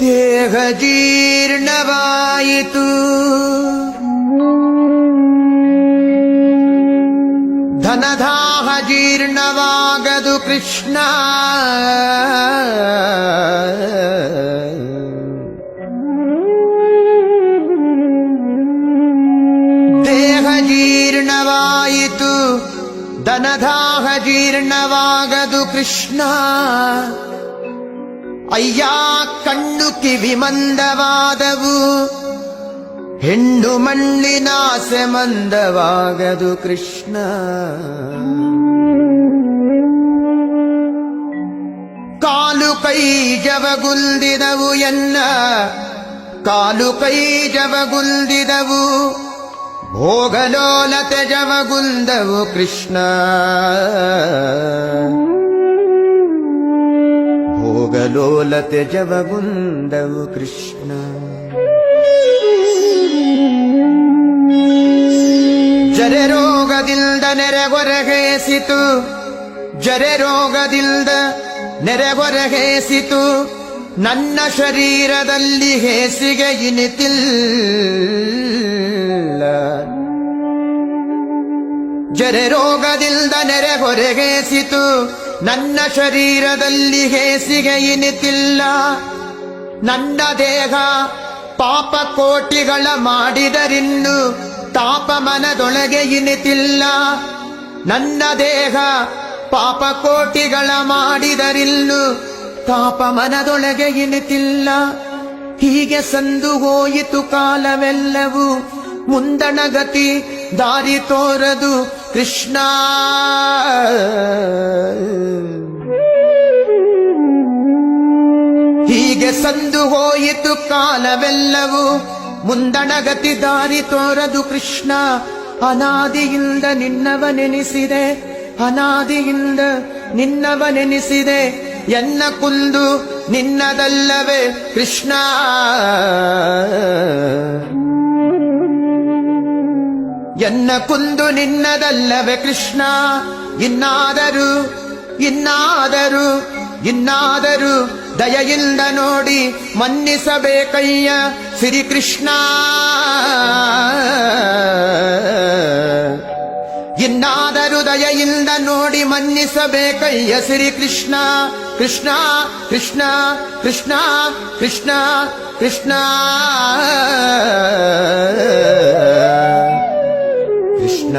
ದೇಹ ಜೀರ್ಣವಾಯಿತು, ಧನದಾಹ ಜೀರ್ಣವಾಗದು ಕೃಷ್ಣ. ದೇಹ ಜೀರ್ಣವಾಯಿತು, ಧನದಾಹ ಜೀರ್ಣವಾಗದು ಕೃಷ್ಣ. ಅಯ್ಯ ಕಣ್ಣು ಕಿವಿ ಮಂದವಾದವು, ಹೆಣ್ಣು ಮಣ್ಣಿನಾಸೆ ಮಂದವಾಗದು ಕೃಷ್ಣ. ಕಾಲು ಕೈ ಜವಗುಲ್ದಿದವು ಎನ್ನ, ಕಾಲು ಕೈ ಜವಗುಲ್ದಿದವು, ಭೋಗಲೋಲತೆ ಜವಗುಲ್ದವು ಕೃಷ್ಣ. ಭೋಗಲೋಲತೆ ಜವಗುಂದವು ಕೃಷ್ಣ. ಜರೆ ರೋಗದಿಂದ ನೆರೆಗೊರಗೇಸಿತು, ಜರೆ ರೋಗದಿಂದ ನೆರೆಗೊರಗೇಸಿತು, ನನ್ನ ಶರೀರದಲ್ಲಿ ಹೇಸಿಗೆ ಇನಿತಿಲ್ಲ. ಜರೆ ರೋಗದಿಂದ ನೆರೆಗೊರಗೇಸಿತು, ನನ್ನ ಶರೀರದಲ್ಲಿ ಹೇಸಿಗೆ ಇನಿತಿಲ್ಲ. ನನ್ನ ದೇಹ ಪಾಪ ಕೋಟಿಗಳ ಮಾಡಿದರಿನ್ನು ತಾಪ ಮನದೊಳಗೆ ಇನಿತಿಲ್ಲ. ನನ್ನ ದೇಹ ಪಾಪ ಕೋಟಿಗಳ ಮಾಡಿದರಿನ್ನು ತಾಪ ಮನದೊಳಗೆ ಇನಿತಿಲ್ಲ. ಹೀಗೆ ಸಂದು ಹೋಯಿತು ಕಾಲವೆಲ್ಲವೂ, ಮುಂದಣ ಗತಿ ದಾರಿ ತೋರದು ಕೃಷ್ಣ. ಹೀಗೆ ಸಂದು ಹೋಯಿತು ಕಾಲವೆಲ್ಲವೂ, ಮುಂದಣ ಗತಿ ದಾರಿ ತೋರದು ಕೃಷ್ಣ. ಅನಾದಿಯಿಂದ ನಿನ್ನವನೆನಿಸಿದೆ, ಅನಾದಿಯಿಂದ ನಿನ್ನವನೆನಿಸಿದೆ, ಎನ್ನ ಕುಂದು ನಿನ್ನದಲ್ಲವೇ ಕೃಷ್ಣ. ಎನ್ನ ಕುಂದು ನಿನ್ನದಲ್ಲವೇ ಕೃಷ್ಣ. ಇನ್ನಾದರೂ ಇನ್ನಾದರೂ ಇನ್ನಾದರೂ ದಯೆಯಿಂದ ನೋಡಿ ಮನ್ನಿಸಬೇಕಯ್ಯ ಶ್ರೀಕೃಷ್ಣ. ಇನ್ನಾದರೂ ದಯೆಯಿಂದ ನೋಡಿ ಮನ್ನಿಸಬೇಕಯ್ಯ ಶ್ರೀಕೃಷ್ಣ. ಕೃಷ್ಣ ಕೃಷ್ಣ ಕೃಷ್ಣ ಕೃಷ್ಣ ಕೃಷ್ಣ ಕೃಷ್ಣ.